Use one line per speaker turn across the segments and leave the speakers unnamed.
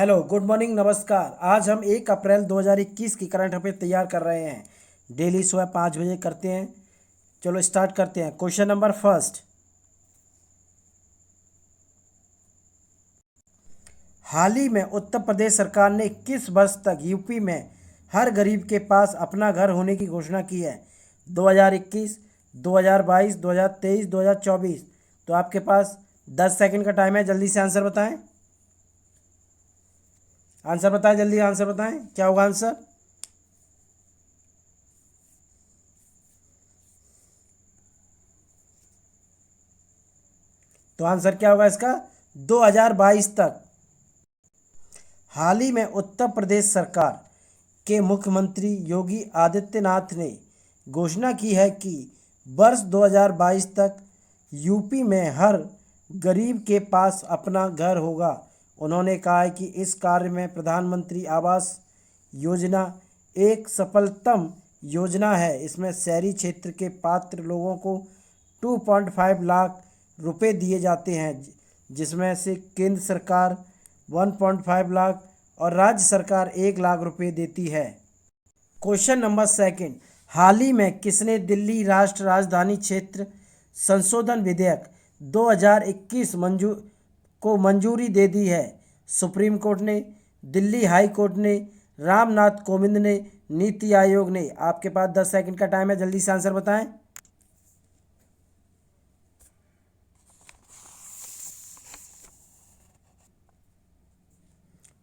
Hello, good morning, नमस्कार। आज हम 1 अप्रैल 2021 की करंट अफेयर तैयार कर रहे हैं। डेली सुबह 5 बजे करते हैं। चलो स्टार्ट करते हैं। Question number first. हाल ही में उत्तर प्रदेश सरकार ने किस वर्ष तक यूपी में हर गरीब के पास अपना घर होने की घोषणा की है? 2021, 2022, 2023, 2024। तो आपके पास 10 सेकंड का टाइम है, जल्दी से आंसर बताएं। आंसर बताएं, जल्दी आंसर बताएं, क्या होगा आंसर? तो आंसर क्या होगा इसका? 2022 तक। हाल ही में उत्तर प्रदेश सरकार के मुख्यमंत्री योगी आदित्यनाथ ने घोषणा की है कि वर्ष 2022 तक यूपी में हर गरीब के पास अपना घर होगा। उन्होंने कहा है कि इस कार्य में प्रधानमंत्री आवास योजना एक सफलतम योजना है। इसमें शहरी क्षेत्र के पात्र लोगों को 2.5 लाख रुपए दिए जाते हैं, जिसमें से केंद्र सरकार 1.5 लाख और राज्य सरकार 1 लाख रुपए देती है। Question number second. हाल ही में किसने दिल्ली राष्ट्र राजधानी क्षेत्र संशोधन विधेयक 2021 को मंजूरी दे दी है? सुप्रीम कोर्ट ने, दिल्ली हाई कोर्ट ने, रामनाथ कोविंद ने, नीति आयोग ने? आपके पास 10 सेकंड का टाइम है, जल्दी से आंसर बताएं।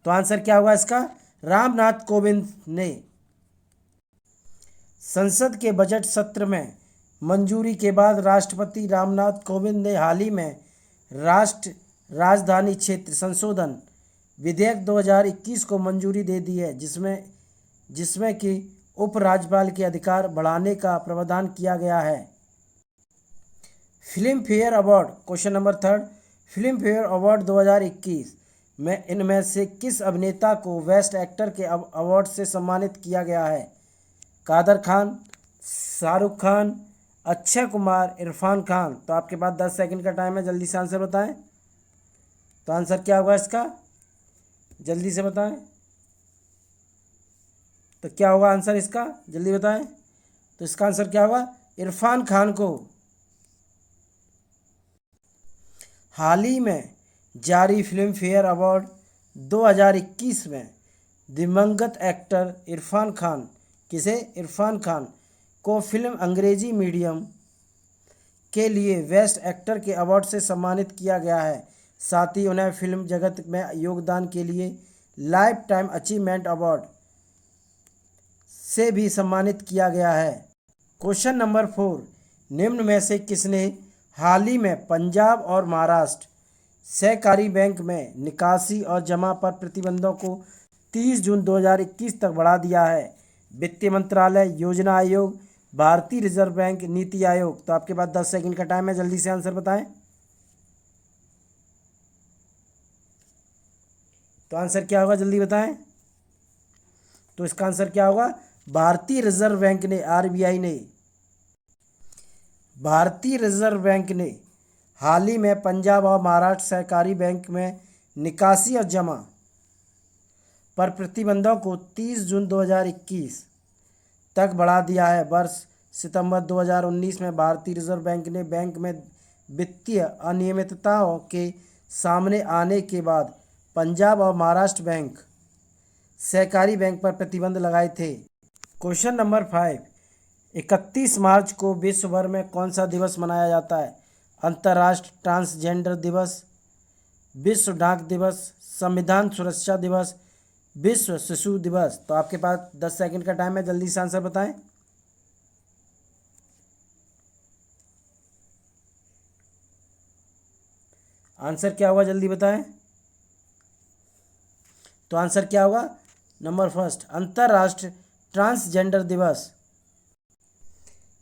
तो आंसर क्या होगा इसका? रामनाथ कोविंद ने। संसद के बजट सत्र में मंजूरी के बाद राष्ट्रपति रामनाथ कोविंद ने हाल ही में राष्ट्र राजधानी क्षेत्र संशोधन विधेयक 2021 को मंजूरी दे दी है, जिसमें कि उपराज्यपाल के अधिकार बढ़ाने का प्रावधान किया गया है। Film fair award, question number third. Film fair award 2021 में इनमें से किस अभिनेता को बेस्ट एक्टर के अवार्ड से सम्मानित किया गया है? कादर खान, शाहरुख खान, अक्षय कुमार, इरफान खान? तो आपके पास 10 सेकंड का टाइम है, जल्दी से आंसर बताएं। तो आंसर क्या होगा इसका? जल्दी से बताएं। तो क्या होगा आंसर इसका? जल्दी बताएं। तो इसका आंसर क्या होगा? इरफान खान को। हाल ही में जारी फिल्म फेयर अवार्ड 2021 में दिवंगत एक्टर इरफान खान इरफान खान को फिल्म अंग्रेजी मीडियम के लिए बेस्ट एक्टर के अवार्ड से सम्मानित किया गया है। साथ ही उन्हें फिल्म जगत में योगदान के लिए लाइफ टाइम अचीवमेंट अवार्ड से भी सम्मानित किया गया है। Question number 4। निम्न में से किसने हाल ही में पंजाब और महाराष्ट्र सहकारी बैंक में निकासी और जमा पर प्रतिबंधों को 30 जून 2021 तक बढ़ा दिया है? वित्त मंत्रालय, योजना आयोग, भारतीय रिजर्व बैंक, नीति आयोग? तो आपके पास 10 सेकंड का टाइम है, जल्दी से आंसर बताएं। तो आंसर क्या होगा, जल्दी बताएं। तो इसका आंसर क्या होगा? भारतीय रिजर्व बैंक ने, आरबीआई ने। भारतीय रिजर्व बैंक ने हाल ही में पंजाब और महाराष्ट्र सहकारी बैंक में निकासी और जमा पर प्रतिबंधों को 30 जून 2021 तक बढ़ा दिया है। वर्ष सितंबर 2019 में भारतीय रिजर्व बैंक ने बैंक में वित्तीय अनियमितताओं के सामने आने के बाद पंजाब और महाराष्ट्र बैंक सहकारी बैंक पर प्रतिबंध लगाए थे। Question number 5। 31 मार्च को विश्व भर में कौन सा दिवस मनाया जाता है? अंतर्राष्ट्रीय ट्रांसजेंडर दिवस, विश्व डाक दिवस, संविधान सुरक्षा दिवस, विश्व शिशु दिवस? तो आपके पास 10 सेकंड का टाइम है, जल्दी से आंसर बताएं। आंसर क्या होगा, जल्दी बताएं। तो आंसर क्या होगा? नंबर फर्स्ट, अंतर्राष्ट्रीय ट्रांसजेंडर दिवस।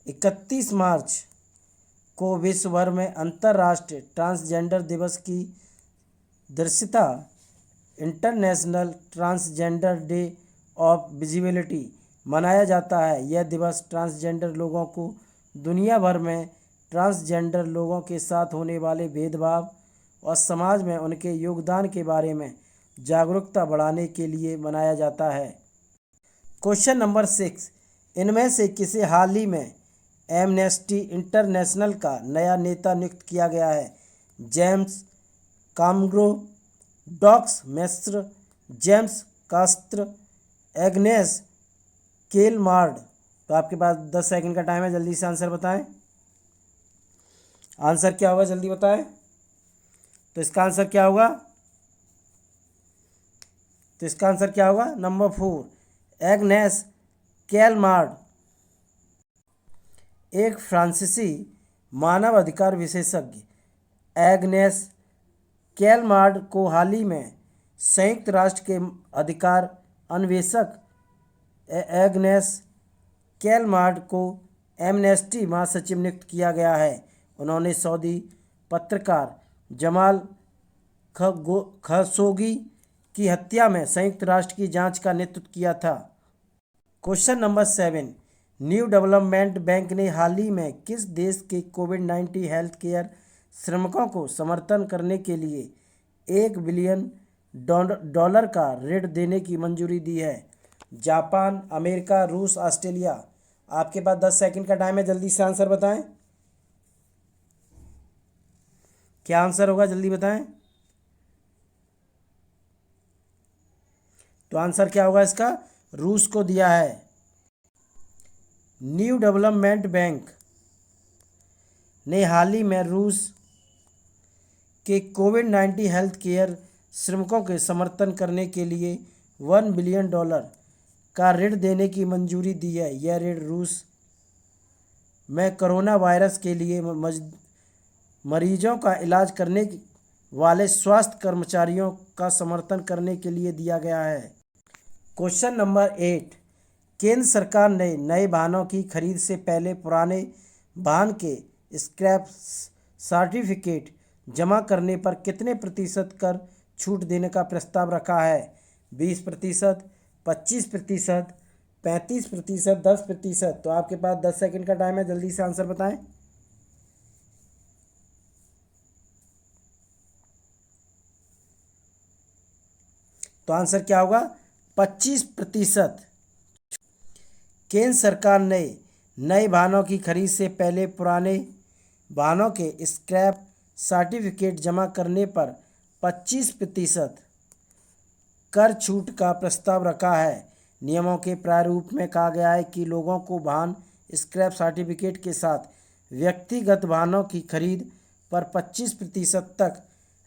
31 मार्च को विश्व भर में अंतर्राष्ट्रीय ट्रांसजेंडर दिवस की दृश्यता international transgender day of visibility मनाया जाता है। यह दिवस ट्रांसजेंडर लोगों को दुनिया भर में ट्रांसजेंडर लोगों के साथ होने वाले भेदभाव और समाज में उनके योगदान के बारे में जागरूकता बढ़ाने के लिए मनाया जाता है। क्वेश्चन नंबर 6, इनमें से किसे हाल ही में एमनेस्टी इंटरनेशनल का नया नेता नियुक्त किया गया है? जेम्स कामग्रो, डॉक्स मेस्त्र, जेम्स कास्त्र, एग्नेस केलमार्ड। तो आपके पास 10 सेकंड का टाइम है, जल्दी से आंसर बताएं। आंसर क्या होगा, जल्दी बताएं। तो इसका आंसर क्या होगा? नंबर 4, एग्नेस केलमार्ड एक फ्रांसीसी मानव अधिकार विशेषज्ञ एग्नेस केलमार्ड को हाल ही में संयुक्त राष्ट्र के अधिकार अन्वेषक एग्नेस केलमार्ड को एमनेस्टी महासचिव नियुक्त किया गया है। उन्होंने सऊदी पत्रकार जमाल खशोगी की हत्या में संयुक्त राष्ट्र की जांच का नेतृत्व किया था। Question number 7, new development bank ने हाल ही में किस देश के कोविड-19 हेल्थ केयर श्रमिकों को समर्थन करने के लिए $1 बिलियन का ऋण देने की मंजूरी दी है? जापान, अमेरिका, रूस, ऑस्ट्रेलिया। आपके पास 10 सेकंड का टाइम है, जल्दी से आंसर बताएं। क्या आंसर होगा, जल्दी बताएं। तो आंसर क्या होगा इसका? रूस को दिया है। न्यू डेवलपमेंट बैंक ने हाल ही में रूस के कोविड-19 हेल्थ केयर श्रमिकों के समर्थन करने के लिए $1 बिलियन का ऋण देने की मंजूरी दी है। यह ऋण रूस में कोरोना वायरस के लिए मरीजों का इलाज करने वाले स्वास्थ्य कर्मचारियों का समर्थन करने के लिए दिया गया है। क्वेश्चन नंबर 8, केंद्र सरकार ने नए वाहनों की खरीद से पहले पुराने वाहन के स्क्रैप सर्टिफिकेट जमा करने पर कितने प्रतिशत कर छूट देने का प्रस्ताव रखा है? 20%, 25%, 35%, 10%। तो आपके पास 10 सेकंड का टाइम है, जल्दी से आंसर बताएं। तो आंसर क्या होगा? 25%। केंद्र सरकार ने नए वाहनों की खरीद से पहले पुराने वाहनों के स्क्रैप सर्टिफिकेट जमा करने पर 25% कर छूट का प्रस्ताव रखा है। नियमों के प्रारूप में कहा गया है कि लोगों को वाहन स्क्रैप सर्टिफिकेट के साथ व्यक्तिगत वाहनों की खरीद पर 25% तक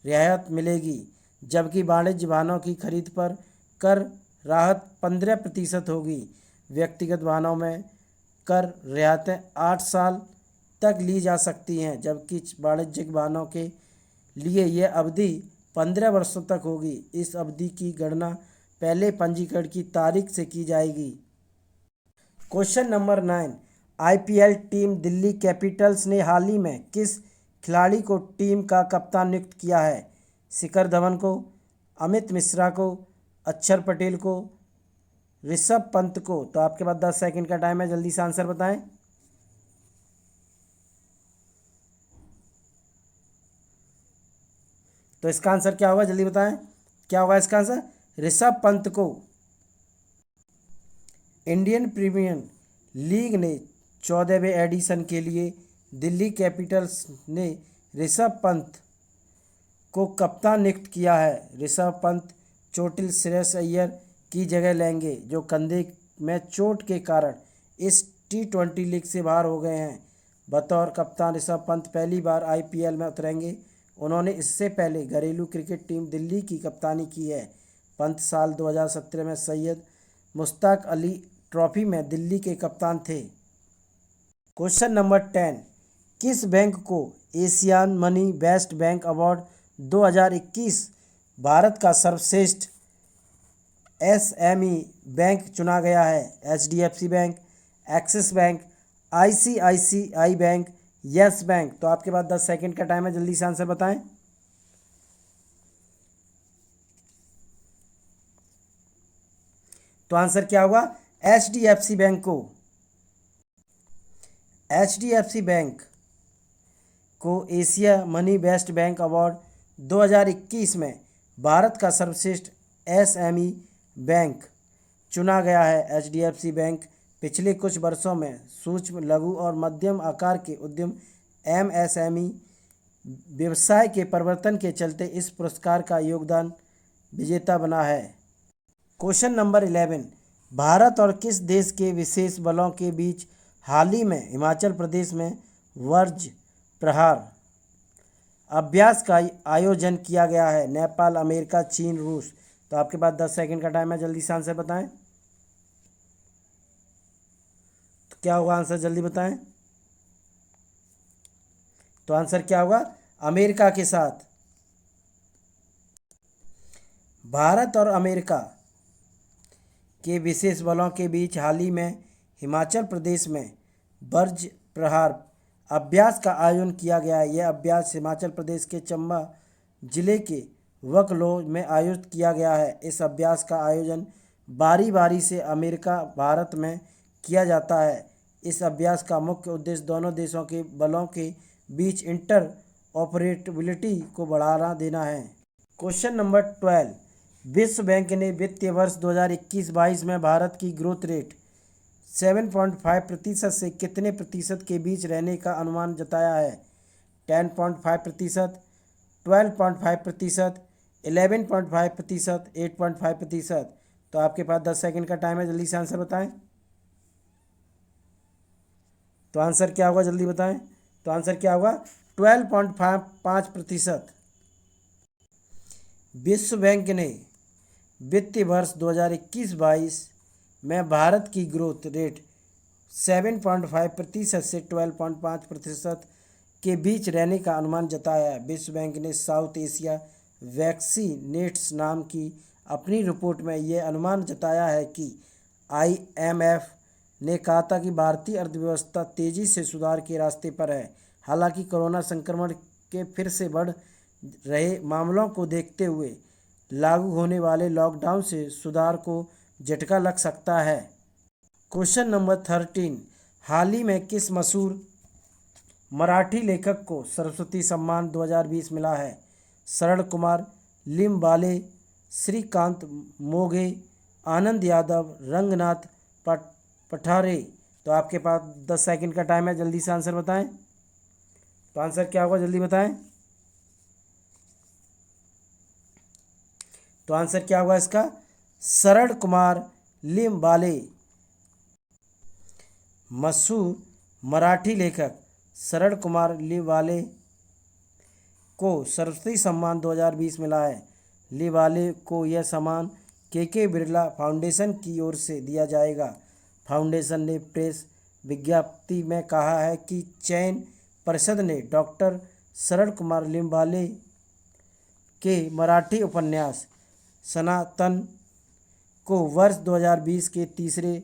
रियायत मिलेगी, जबकि वाणिज्य वाहनों की खरीद पर कर राहत 15% होगी। व्यक्तिगत वाहनों में कर रियायतें 8 साल तक ली जा सकती हैं, जबकि वाणिज्यिक वाहनों के लिए यह अवधि 15 वर्षों तक होगी। इस अवधि की गणना पहले पंजीकरण की तारीख से की जाएगी। Question number 9, IPL team Delhi Capitals ने हाल ही में किस खिलाड़ी को टीम का कप्तान नियुक्त किया है? शिखर धवन को, अमित मिश्रा को, अक्षर पटेल को, ऋषभ पंत को। तो आपके पास 10 सेकंड का टाइम है, जल्दी से आंसर बताएं। तो इसका आंसर क्या होगा, जल्दी बताएं। क्या होगा इसका आंसर? ऋषभ पंत को। इंडियन प्रीमियर लीग ने 14वें एडिशन के लिए दिल्ली कैपिटल्स ने ऋषभ पंत को कप्तान नियुक्त किया है। ऋषभ पंत चोटिल श्रेयस अय्यर की जगह लेंगे, जो कंधे में चोट के कारण इस T20 लीग से बाहर हो गए हैं। बतौर कप्तान ऋषभ पंत पहली बार आईपीएल में उतरेंगे। उन्होंने इससे पहले घरेलू क्रिकेट टीम दिल्ली की कप्तानी की है। पंत साल 2017 में सैयद मुश्ताक अली ट्रॉफी में दिल्ली के कप्तान थे। क्वेश्चन नंबर 10, किस बैंक को Asian money best bank award 2021 Bharat का सर्वश्रेष्ठ एसएमई बैंक चुना गया है? HDFC bank, axis bank, ICICI bank, yes bank. तो आपके पास 10 सेकंड का टाइम है, जल्दी से आंसर बताएं। तो आंसर क्या होगा? एचडीएफसी बैंक को। एचडीएफसी बैंक को Asia money best bank award 2021 में भारत का सर्वश्रेष्ठ एमएसएमई बैंक चुना गया है? HDFC bank. पिछले कुछ वर्षों में सूक्ष्म, लघु और मध्यम आकार के उद्यम एमएसएमई व्यवसाय के परिवर्तन के चलते इस पुरस्कार का योगदान विजेता बना है। क्वेश्चन नंबर 11, भारत और किस देश के विशेष बलों के बीच हाल ही में हिमाचल प्रदेश में वज्र प्रहार अभ्यास का आयोजन किया गया है? नेपाल, अमेरिका, चीन, रूस। तो आपके पास 10 सेकंड का टाइम है, जल्दी से आंसर बताएं। तो क्या होगा आंसर, जल्दी बताएं। तो आंसर क्या होगा? अमेरिका के साथ। भारत और अमेरिका के विशेष बलों के बीच हाल ही में हिमाचल प्रदेश में वज्र प्रहार अभ्यास का आयोजन किया गया है। यह अभ्यास हिमाचल प्रदेश के चंबा जिले के वकलों में आयोजित किया गया है। इस अभ्यास का आयोजन बारी बारी से अमेरिका, भारत में किया जाता है। इस अभ्यास का मुख्य उद्देश्य दोनों देशों के बलों के बीच इंटर ऑपरेटिबिलिटी को बढ़ावा देना है। क्वेश्चन नंबर 12, विश्व बैंक ने वित्तीय वर्ष 2021-22 में भारत की ग्रोथ रेट 7.5% से कितने प्रतिशत के बीच रहने का अनुमान जताया है? 10.5%, 12.5%, 11.5%, 8.5%। तो आपके पास 10 सेकंड का टाइम है, जल्दी से आंसर बताएं। तो आंसर क्या होगा, जल्दी बताएं। तो आंसर क्या होगा? 12.5%। विश्व बैंक ने वित्तीय वर्ष 2021-22 में भारत की ग्रोथ रेट 7.5% से 12.5% के बीच रहने का अनुमान जताया है। विश्व बैंक ने साउथ एशिया वैक्सीनेट्स नाम की अपनी रिपोर्ट में यह अनुमान जताया है कि आईएमएफ ने कहा था कि भारतीय अर्थव्यवस्था तेजी से सुधार के रास्ते पर है। हालांकि कोरोना संक्रमण के फिर से बढ़ रहे मामलों को देखते हुए लागू होने वाले लॉकडाउन से सुधार को झटका लग सकता है। क्वेश्चन नंबर 13, हाल ही में किस मशहूर मराठी लेखक को सरस्वती सम्मान 2020 मिला है? शरण कुमार लिम्बाले, श्रीकांत मोघे, आनंद यादव, रंगनाथ पठारे। तो आपके पास 10 सेकंड का टाइम है, जल्दी से आंसर बताएं। तो आंसर क्या होगा, जल्दी बताएं। तो आंसर क्या होगा इसका? शरण कुमार लिम्बाले। मशहूर मराठी लेखक शरण कुमार लिम्बाले को सरस्वती सम्मान 2020 मिला है। लिम्बाले को यह सम्मान के बिरला फाउंडेशन की ओर से दिया जाएगा। फाउंडेशन ने प्रेस विज्ञप्ति में कहा है कि चयन परिषद ने डॉक्टर शरण कुमार लिम्बाले के मराठी उपन्यास सनातन को वर्ष 2020 के तीसरे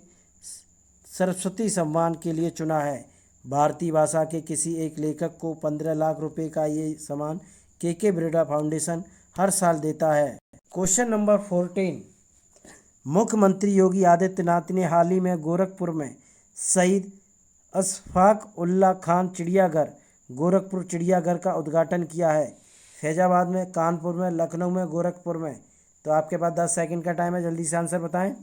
सरस्वती सम्मान के लिए चुना है। भारतीय भाषा के किसी एक लेखक को 15 लाख रुपए का ये सम्मान के बिरला फाउंडेशन हर साल देता है। क्वेश्चन नंबर 14, मुख्यमंत्री योगी आदित्यनाथ ने हाल ही में गोरखपुर में शहीद अशफाक उल्ला खान चिड़ियाघर गोरखपुर चिड़ियाघर का उद्घाटन किया है। फैजाबाद में, कानपुर में, लखनऊ में, गोरखपुर में। तो आपके पास 10 सेकंड का टाइम है, जल्दी से आंसर बताएं।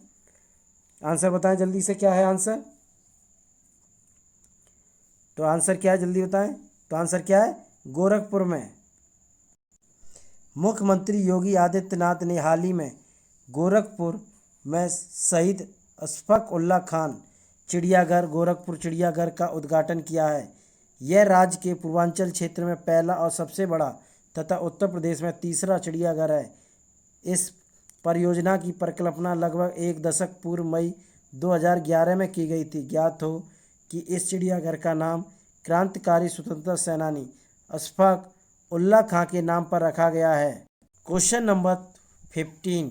आंसर बताएं जल्दी से, क्या है आंसर? तो आंसर क्या है, जल्दी बताएं। तो आंसर क्या है? गोरखपुर में। मुख्यमंत्री योगी आदित्यनाथ ने हाल ही में गोरखपुर में शहीद अशफाक उल्ला खान चिड़ियाघर गोरखपुर चिड़ियाघर का उद्घाटन किया है। यह राज्य के पूर्वांचल क्षेत्र में पहला और सबसे बड़ा तथा उत्तर प्रदेश में तीसरा चिड़ियाघर है। इस परियोजना की परिकल्पना लगभग एक दशक पूर्व मई 2011 में की गई थी। ज्ञात हो कि इस चिड़ियाघर का नाम क्रांतिकारी स्वतंत्रता सेनानी अशफाक उल्ला खां के नाम पर रखा गया है। क्वेश्चन नंबर 15,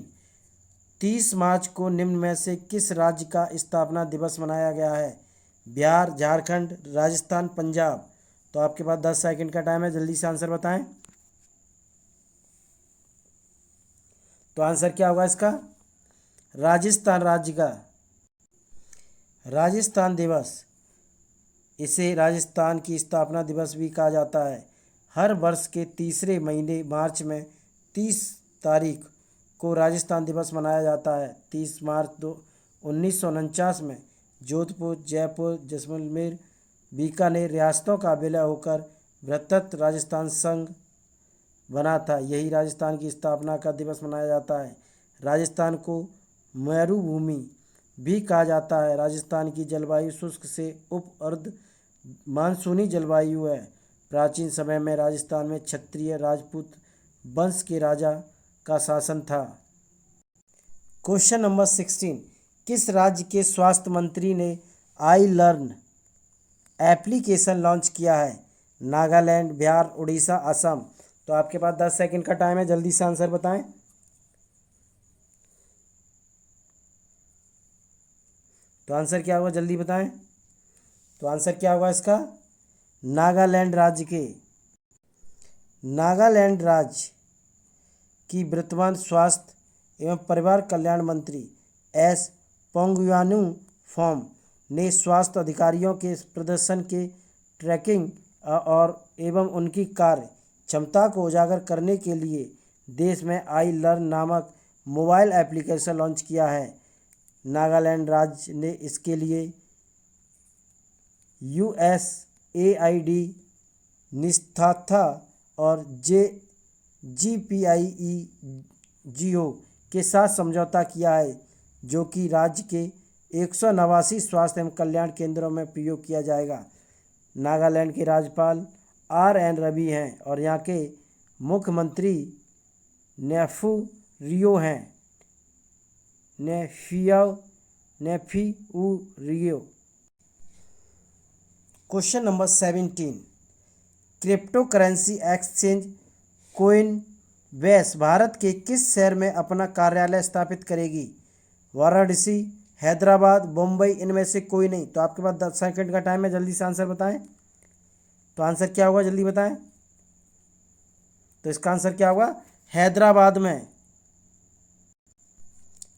30 मार्च को निम्न में से किस राज्य का स्थापना दिवस मनाया गया है? बिहार, झारखंड, राजस्थान, पंजाब। तो आपके पास 10 सेकंड का टाइम है, जल्दी से आंसर बताएं। तो आंसर क्या होगा इसका? राजस्थान राज्य का राजस्थान दिवस, इसे राजस्थान की स्थापना दिवस भी कहा जाता है। हर वर्ष के तीसरे महीने मार्च में 30 तारीख को राजस्थान दिवस मनाया जाता है? 30 मार्च 1949 में जोधपुर, जयपुर, जैसलमेर, बीकानेर रियासतों का विलय होकर वृहत्तर राजस्थान संघ बना था। यही राजस्थान की स्थापना का दिवस मनाया जाता है। राजस्थान को मरुभूमि भी कहा जाता है। राजस्थान की जलवायु शुष्क से उप अर्ध मानसूनी जलवायु है। प्राचीन समय में राजस्थान में क्षत्रिय राजपूत वंश के राजा का शासन था। क्वेश्चन नंबर 16, किस राज्य के स्वास्थ्य मंत्री ने आई लर्न एप्लीकेशन लॉन्च किया है? नागालैंड, बिहार, उड़ीसा, असम। तो आपके पास 10 सेकंड का टाइम है, जल्दी से आंसर बताएं। तो आंसर क्या होगा, जल्दी बताएं। तो आंसर क्या होगा इसका? नागालैंड राज्य की वर्तमान स्वास्थ्य एवं परिवार कल्याण मंत्री एस पोंगुयानुफॉम ने स्वास्थ्य अधिकारियों के प्रदर्शन के ट्रैकिंग और एवं उनकी कार्य क्षमता को उजागर करने के लिए देश में आई लर्न नामक मोबाइल एप्लीकेशन लॉन्च किया है। नागालैंड राज्य ने इसके लिए USAID, निस्थाथा और GPIEGO के साथ समझौता किया है, जो कि राज्य के 189 स्वास्थ्य एवं कल्याण केंद्रों में प्रयोग किया जाएगा। नागालैंड के राज्यपाल RN रवि हैं और यहाँ के मुख्यमंत्री Neiphiu Rio. Question number 17, crypto currency exchange Coinbase Bharat के किस शहर में अपना कार्यालय स्थापित करेगी? वाराणसी, हैदराबाद, मुंबई, इनमें से कोई नहीं। तो आपके पास 10 सेकंड का टाइम है, जल्दी से आंसर बताएं। तो आंसर क्या होगा, जल्दी बताएं। तो इसका आंसर क्या होगा? हैदराबाद में।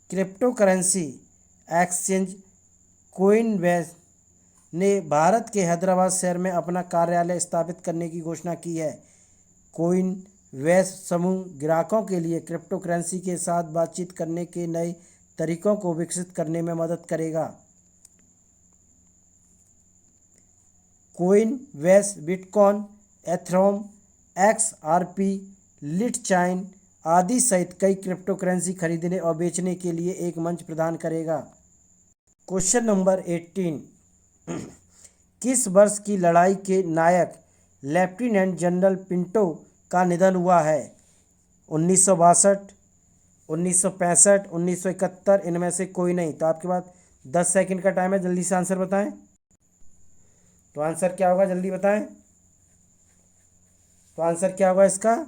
क्रिप्टो करेंसी एक्सचेंज कोइनबेस ने भारत के हैदराबाद शहर में अपना कार्यालय स्थापित करने की घोषणा की है। कोइनबेस समूह ग्राहकों के लिए क्रिप्टो करेंसी के साथ बातचीत करने के नए तरीकों को विकसित करने में मदद करेगा। कोइनबेस बिटकॉइन, एथेरियम, XRP, लिटचाइन आदि सहित कई क्रिप्टो करेंसी खरीदने और बेचने के लिए एक मंच प्रदान करेगा। क्वेश्चन नंबर 18, किस वर्ष की लड़ाई के नायक लेफ्टिनेंट जनरल पिंटो का निधन हुआ है? 1962, 1965, 1971, इनमें से कोई नहीं। तो आपके पास 10 सेकंड का टाइम है, जल्दी से आंसर बताएं। तो आंसर क्या होगा, जल्दी बताएं। तो आंसर क्या होगा इसका?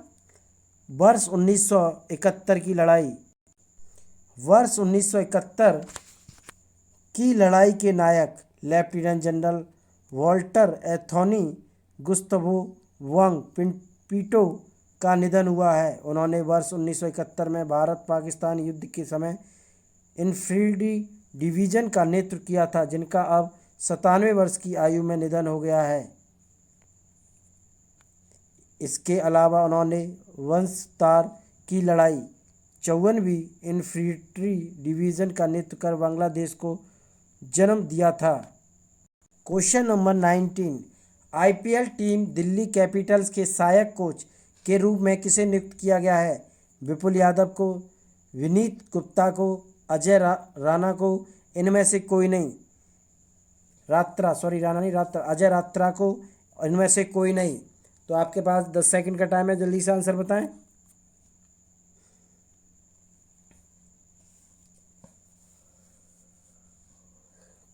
वर्ष 1971 की लड़ाई। वर्ष 1971 की लड़ाई के नायक lieutenant general Walter Anthony Gustavo वांग पिंटो का निधन हुआ है। उन्होंने वर्ष 1971 में भारत पाकिस्तान युद्ध के समय इन्फेंट्री डिवीज़न का नेतृत्व किया था, जिनका अब 97 वर्ष की आयु में निधन हो गया है। इसके अलावा उन्होंने वंशतार की लड़ाई 54वीं इन्फेंट्री डिवीज़न का नेतृत्व कर बांग्लादेश को जन्म दिया था। Question number 19, IPL team Delhi Capitals के सहायक कोच के रूप में किसे नियुक्त किया गया है? विपुल यादव को, विनीत गुप्ता को, अजय राणा को, इनमें से कोई नहीं। अजय रात्रा को, इनमें से कोई नहीं। तो आपके पास 10 सेकंड का टाइम है, जल्दी से आंसर बताएं।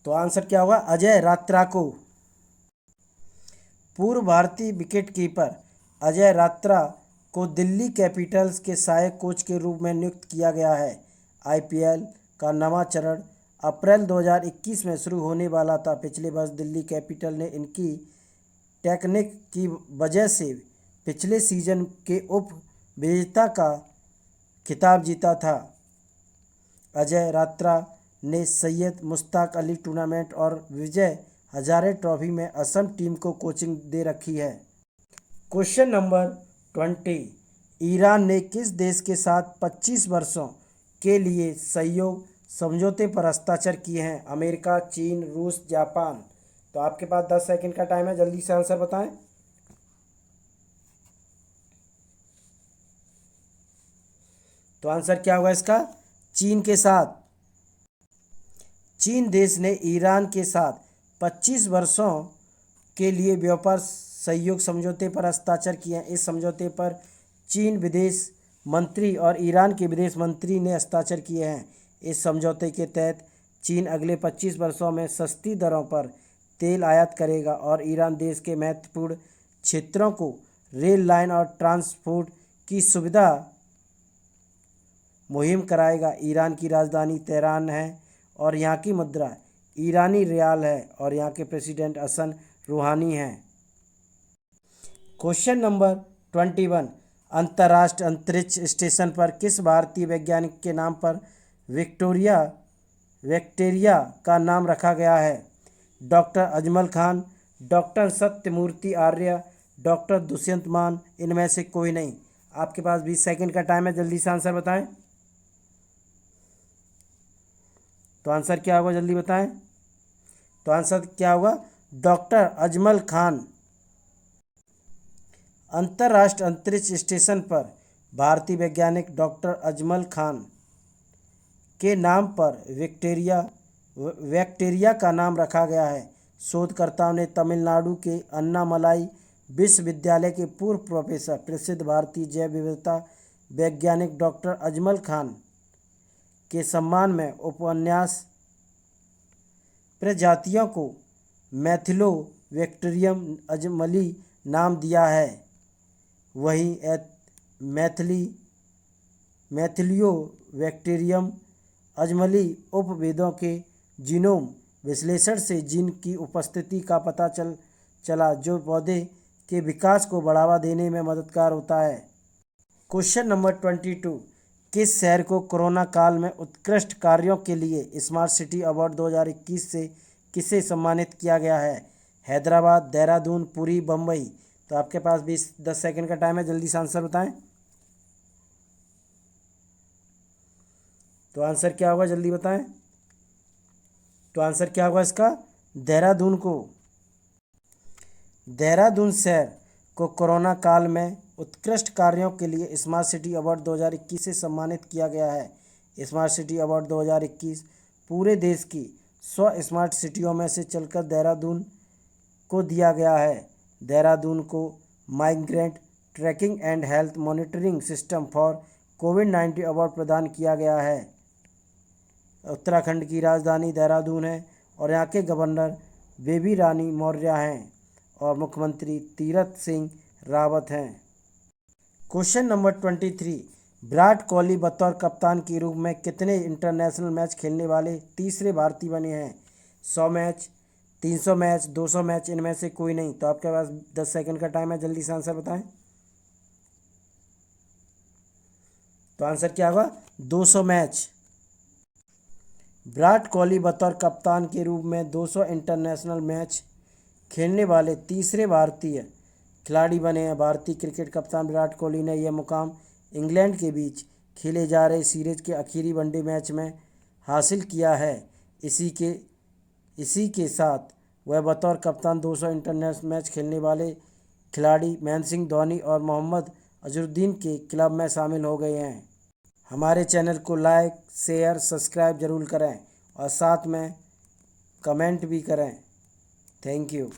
तो आंसर क्या होगा? अजय रात्रा को। पूर्व भारतीय विकेटकीपर अजय रात्रा को दिल्ली कैपिटल्स के सहायक कोच के रूप में नियुक्त किया गया है। IPL का नवा चरण अप्रैल 2021 में शुरू होने वाला था। पिछले वर्ष दिल्ली कैपिटल ने इनकी टेक्निक की वजह से पिछले सीजन के उप विजेता का खिताब जीता था। अजय रात्रा ने सैयद मुश्ताक अली टूर्नामेंट और विजय हजारे ट्रॉफी में असम टीम को कोचिंग दे रखी है। क्वेश्चन नंबर 20, ईरान ने किस देश के साथ 25 वर्षों के लिए सहयोग समझौते पर हस्ताक्षर किए हैं? अमेरिका, चीन, रूस, जापान। तो आपके पास 10 सेकंड का टाइम है, जल्दी से आंसर बताएं। तो आंसर क्या होगा इसका? चीन के साथ। चीन देश ने ईरान के साथ 25 वर्षों के लिए व्यापार सहयोग समझौते पर हस्ताक्षर किए हैं। इस समझौते पर चीन विदेश मंत्री और ईरान के विदेश मंत्री ने हस्ताक्षर किए हैं। इस समझौते के तहत चीन अगले 25 वर्षों में सस्ती दरों पर तेल आयात करेगा और ईरान देश के महत्वपूर्ण क्षेत्रों को रेल लाइन और ट्रांसपोर्ट की सुविधा मुहैया कराएगा। ईरान की राजधानी तेहरान है और यहाँ की मुद्रा ईरानी रियाल है और यहाँ के प्रेसिडेंट हसन रूहानी हैं। क्वेश्चन नंबर 21, अंतर्राष्ट्रीय अंतरिक्ष स्टेशन पर किस भारतीय वैज्ञानिक के नाम पर बैक्टीरिया का नाम रखा गया है? डॉक्टर अजमल खान, डॉक्टर सत्यमूर्ति आर्य, डॉक्टर दुष्यंत मान, इनमें से कोई नहीं। आपके पास 20 सेकंड का टाइम है, जल्दी से आंसर बताएं। तो आंसर क्या होगा, जल्दी बताएं। तो आंसर क्या होगा? डॉक्टर अजमल खान। अंतर्राष्ट्रीय अंतरिक्ष स्टेशन पर भारतीय वैज्ञानिक डॉक्टर अजमल खान के नाम पर बैक्टीरिया का नाम रखा गया है। शोधकर्ताओं ने तमिलनाडु के अन्नामलाई विश्वविद्यालय के पूर्व प्रोफेसर, प्रसिद्ध भारतीय जैव विविधता वैज्ञानिक डॉक्टर अजमल खान के सम्मान में उपन्यास प्रजातियों को मैथिलोबैक्टीरियम अजमली नाम दिया है। वहीं मैथिलियोबैक्टीरियम अजमली उपवेदों के जीनोम विश्लेषण से जीन की उपस्थिति का पता चला जो पौधे के विकास को बढ़ावा देने में मददगार होता है। क्वेश्चन नंबर 22, किस शहर को कोरोना काल में उत्कृष्ट कार्यों के लिए स्मार्ट सिटी अवार्ड 2021 से किसे सम्मानित किया गया है? हैदराबाद, देहरादून, पुरी, बम्बई। तो आपके पास 10 सेकंड का टाइम है, जल्दी से आंसर बताएं। तो आंसर क्या होगा, जल्दी बताएं। तो आंसर क्या होगा इसका? देहरादून शहर को कोरोना काल में उत्कृष्ट कार्यों के लिए स्मार्ट सिटी अवार्ड 2021 से सम्मानित किया गया है। स्मार्ट सिटी अवार्ड 2021 पूरे देश की 100 स्मार्ट सिटियों में से चलकर देहरादून को दिया गया है। देहरादून को migrant tracking and health monitoring system for कोविड-19 अवार्ड प्रदान किया गया है। उत्तराखंड की राजधानी देहरादून है और यहाँ के गवर्नर बेबी रानी मौर्य हैं और मुख्यमंत्री तीरथ सिंह रावत हैं। क्वेश्चन नंबर 23, विराट कोहली बतौर कप्तान के रूप में कितने इंटरनेशनल मैच खेलने वाले तीसरे भारतीय बने हैं? 100 मैच, 300 मैच, 200 मैच, इनमें से कोई नहीं। तो आपके पास 10 सेकंड का टाइम है, जल्दी से आंसर बताएं। तो आंसर क्या होगा? 200 मैच। विराट कोहली बतौर कप्तान के रूप में 200 इंटरनेशनल मैच खेलने वाले तीसरे भारतीय खिलाड़ी बने हैं। भारतीय क्रिकेट कप्तान विराट कोहली ने यह मुकाम इंग्लैंड के बीच खेले जा रहे सीरीज के आखिरी वनडे मैच में हासिल किया है। इसी के साथ वह बतौर कप्तान 200 इंटरनेशनल मैच खेलने वाले खिलाड़ी महेंद्र सिंह धोनी और मोहम्मद अजहरुद्दीन के क्लब में शामिल हो गए हैं। हमारे चैनल को लाइक, शेयर, सब्सक्राइब जरूर करें और साथ में कमेंट भी करें। Thank you.